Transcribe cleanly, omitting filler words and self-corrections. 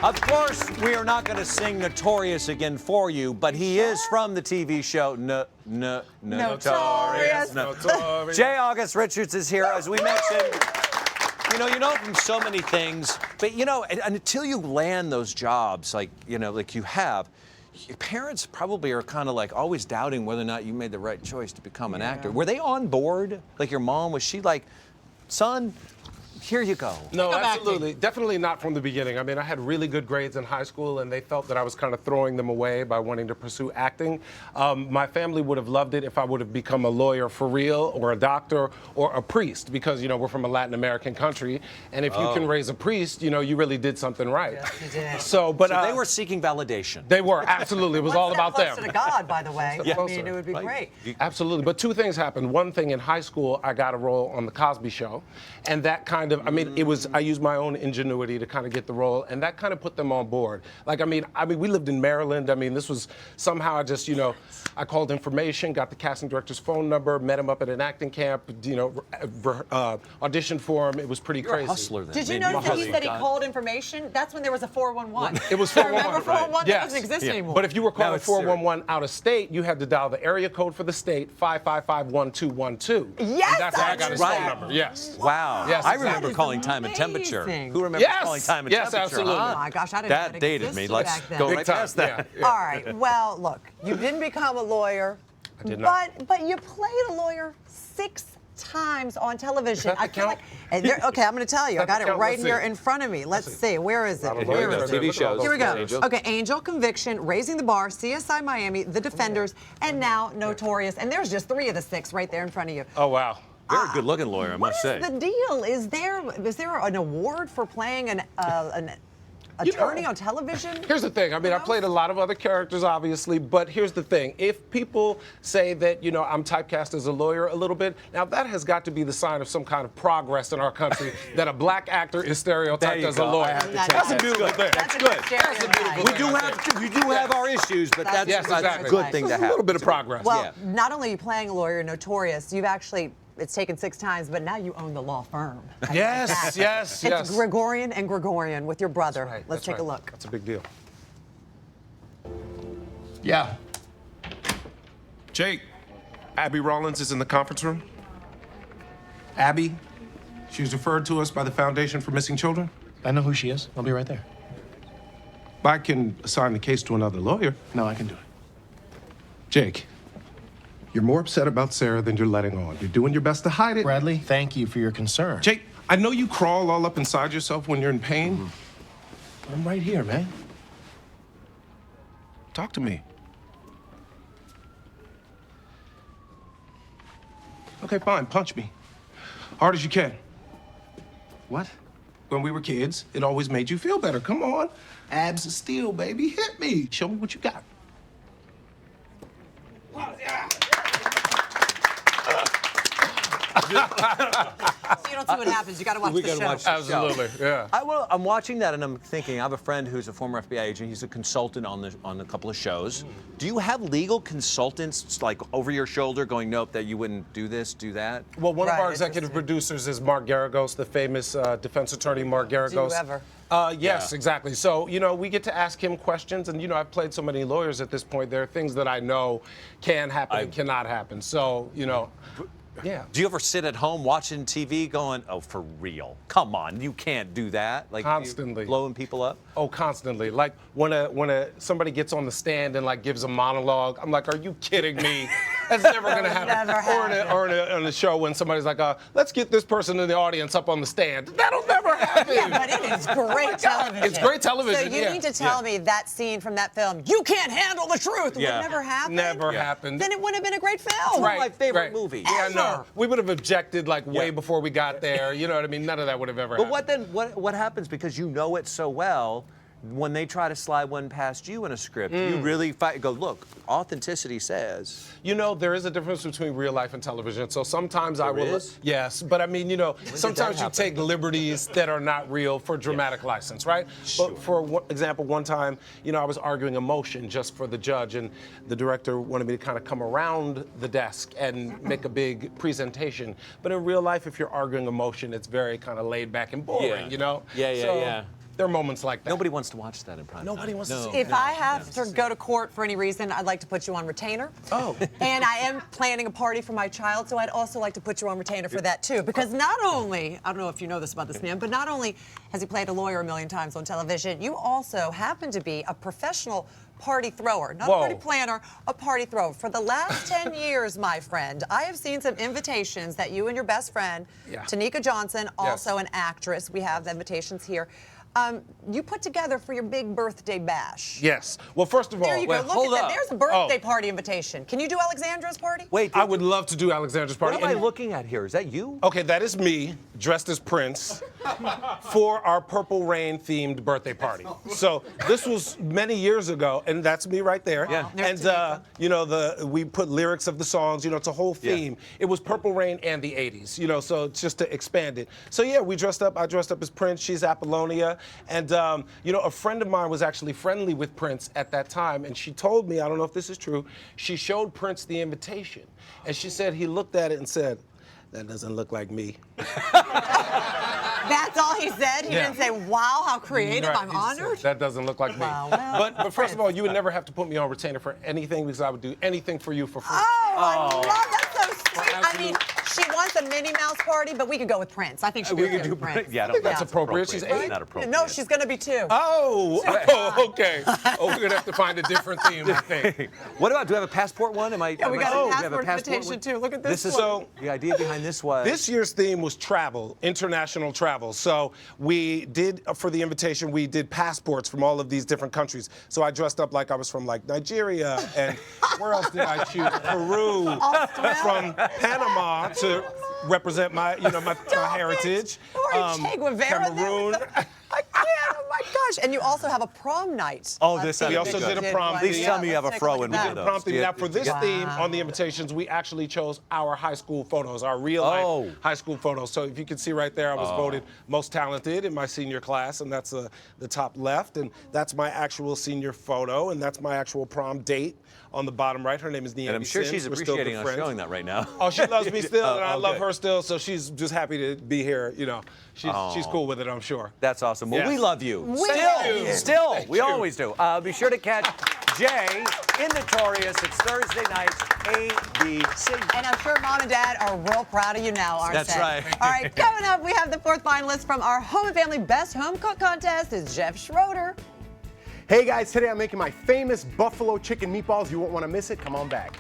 Of course, we are not going to sing Notorious again for you, but he is from the TV show Notorious. J. August Richards is here, as we mentioned. You know from so many things, but until you land those jobs, like you have, your parents probably are kind of like always doubting whether or not you made the right choice to become an actor. Were they on board? Like your mom, was she like, son, here you go? No, absolutely. Definitely not from the beginning. I mean, I had really good grades in high school, and they felt that I was kind of throwing them away by wanting to pursue acting. My family would have loved it if I would have become a lawyer for real, or a doctor, or a priest, because, we're from a Latin American country, and if you can raise a priest, you really did something right. Yes, you did. So they were seeking validation. They were, absolutely. It was all about them. Closer to God, by the way. Yeah. I mean, it would be great. Absolutely. But two things happened. One thing, in high school, I got a role on The Cosby Show, and that kind of, I used my own ingenuity to kind of get the role, and that kind of put them on board. Like, we lived in Maryland. This was somehow just, I called information, got the casting director's phone number, met him up at an acting camp, auditioned for him. It was pretty crazy. A hustler then. Did you notice that he said he called information? That's when there was a 411. It was 411. Remember 411? Yes. That doesn't exist anymore. But if you were calling 411 out of state, you had to dial the area code for the state, 555-1212. Yes, and that's how I got his phone number. Yes. Wow. Yes, I remember calling time and temperature. Who remembers calling time and temperature? Yes, absolutely. Huh? Oh my gosh, I didn't know that dated me. Let's back then. go Big right time. past that. Yeah. All right. Well, look, you didn't become a lawyer. I did not. But you played a lawyer 6 times on television. Is that the count? Okay, I'm going to tell you. I got it count? right Let's here see. in front of me. Let's see. Where is it? Here Where is it? TV shows. Here we go. Angel. Okay, Angel, Conviction, Raising the Bar, CSI Miami, The Defenders, and now Notorious. And there's just 3 of the 6 right there in front of you. Oh, wow. Very good-looking lawyer, I must say. What is the deal? Is there an award for playing an attorney on television? Here's the thing. I played a lot of other characters, obviously, but here's the thing. If people say that, I'm typecast as a lawyer a little bit, now that has got to be the sign of some kind of progress in our country, that a black actor is stereotyped as a lawyer. That's a beautiful thing. That's good. That's a beautiful thing. We do have our issues, but that's exactly. a good thing to It's have. a little bit of progress. Well, not only are you playing a lawyer, Notorious, you've actually, it's taken 6 times, but now you own the law firm. Yes. It's Gregorian and Gregorian with your brother. Right, Let's take a look. That's a big deal. Yeah. Jake, Abby Rollins is in the conference room. Abby, She was referred to us by the Foundation for Missing Children. I know who she is. I'll be right there. I can assign the case to another lawyer. No, I can do it. Jake, you're more upset about Sarah than you're letting on. You're doing your best to hide it. Bradley, thank you for your concern. Jake, I know you crawl all up inside yourself when you're in pain. I'm right here, man. Talk to me. Okay, fine. Punch me. Hard as you can. What? When we were kids, it always made you feel better. Come on. Abs of steel, baby. Hit me. Show me what you got. So you don't see what happens. You got to watch the show. Absolutely, yeah. I'm watching that and I'm thinking, I have a friend who's a former FBI agent. He's a consultant on a couple of shows. Do you have legal consultants like over your shoulder going, nope, that you wouldn't do this, do that? Well, one of Right, our executive producers is Mark Garagos, the famous defense attorney Mark Garagos. Do you ever? Yes, exactly. So, we get to ask him questions, and, I've played so many lawyers at this point. There are things that I know can happen and cannot happen. So, yeah. Do you ever sit at home watching TV going, oh, for real? Come on, you can't do that. Like Constantly. Blowing people up? Oh, constantly. Like when somebody gets on the stand and gives a monologue, I'm like, are you kidding me? That's never gonna happen. Never happen. Or in a show when somebody's like, let's get this person in the audience up on the stand. That'll never happen. Yeah, but it is great television. It's great television. So you need to tell me that scene from that film, you can't handle the truth, Yeah. would never happen? Never happened. Then it wouldn't have been a great film. One of my favorite movies. Yeah, Ever. no. We would have objected way before we got there. You know what I mean? None of that would have ever happened. But what happens because you know it so well? When they try to slide one past you in a script, you really fight. Go, look, authenticity says. There is a difference between real life and television. So sometimes I will. is? Yes, but I mean, sometimes you happen? take liberties that are not real for dramatic license, right? Sure. But for example, one time, I was arguing a motion just for the judge, and the director wanted me to kind of come around the desk and make a big presentation. But in real life, if you're arguing a motion, it's very kind of laid back and boring, Yeah, So, there are moments like that. Nobody wants to watch that in prime time. Nobody wants to see If I have to go to court for any reason, I'd like to put you on retainer. Oh. And I am planning a party for my child, so I'd also like to put you on retainer for that too. Because not only, I don't know if you know this about this man, but not only has he played a lawyer a million times on television, you also happen to be a professional party thrower. Not a party planner, a party thrower. For the last 10 years, my friend, I have seen some invitations that you and your best friend, Taneka Johnson, also an actress, we have the invitations here, you put together for your big birthday bash. Yes. Well, first of all, There you go. hold Look at up. that. There's a birthday party invitation. Can you do Alexandra's party? Wait, I would love to do Alexandra's party. what am I And- looking at here? Is that you? Okay, that is me dressed as Prince for our Purple Rain themed birthday party. So this was many years ago, and that's me right there. Yeah. There's And Taneka. you know, we put lyrics of the songs. You know, it's a whole theme. It was Purple Rain and the '80s. You know, so it's just to expand it. So yeah, we dressed up. I dressed up as Prince. She's Apollonia, and you know, a friend of mine was actually friendly with Prince at that time, and she told me, I don't know if this is true, she showed Prince the invitation, and she said he looked at it and said, "That doesn't look like me." That's all he said? He didn't say, wow, how creative, Right, I'm he just said, honored? that doesn't look like me. Wow, well, But first of all, you would never have to put me on retainer for anything because I would do anything for you for free. Oh, I love that. So sweet. I mean, she wants a Minnie Mouse party, but we could go with Prince. I think she'd be We okay could do with Prince. Yeah, I don't think think that's appropriate. She's It's 8. not appropriate. No, she's going to be 2. Oh, okay. Oh, we're gonna have to find a different theme, I think. What about, do we have a passport one? Yeah, we am I- got a we have passport invitation, one? too. Look at this This is, one. the idea behind this was... This year's theme was travel, international travel. So we did, for the invitation, we did passports from all of these different countries. So I dressed up like I was from like Nigeria, and where else did I choose? Peru, from Panama to represent my, you know, my heritage. Who are you, Che Guevara there with Cameroon. the- I can't, oh my gosh. And you also have a prom night. Oh, this on we TV. also did a prom Please theme. tell me you have a let's take fro look in at one of that. those. Prompting. Now, for this theme on the invitations, we actually chose our high school photos, our real life high school photos. So if you can see right there, I was voted most talented in my senior class, and that's the top left, and that's my actual senior photo, and that's my actual prom date on the bottom right. Her name is Nia. And I'm sure she's appreciating us showing that right now. Oh, she loves me still, and I love good. her still, so she's just happy to be here. You know, she's cool with it, I'm sure. That's awesome. Well, Yes. we love you. love you. Still, Thank we you. always do. Be sure to catch Jay in Notorious. It's Thursday nights, ABC. And I'm sure Mom and Dad are real proud of you now, aren't That's they? right. All right, coming up, we have the 4th finalist from our Home and Family Best Home Cook Contest. Is Jeff Schroeder. Hey guys, today I'm making my famous buffalo chicken meatballs. You won't want to miss it. Come on back.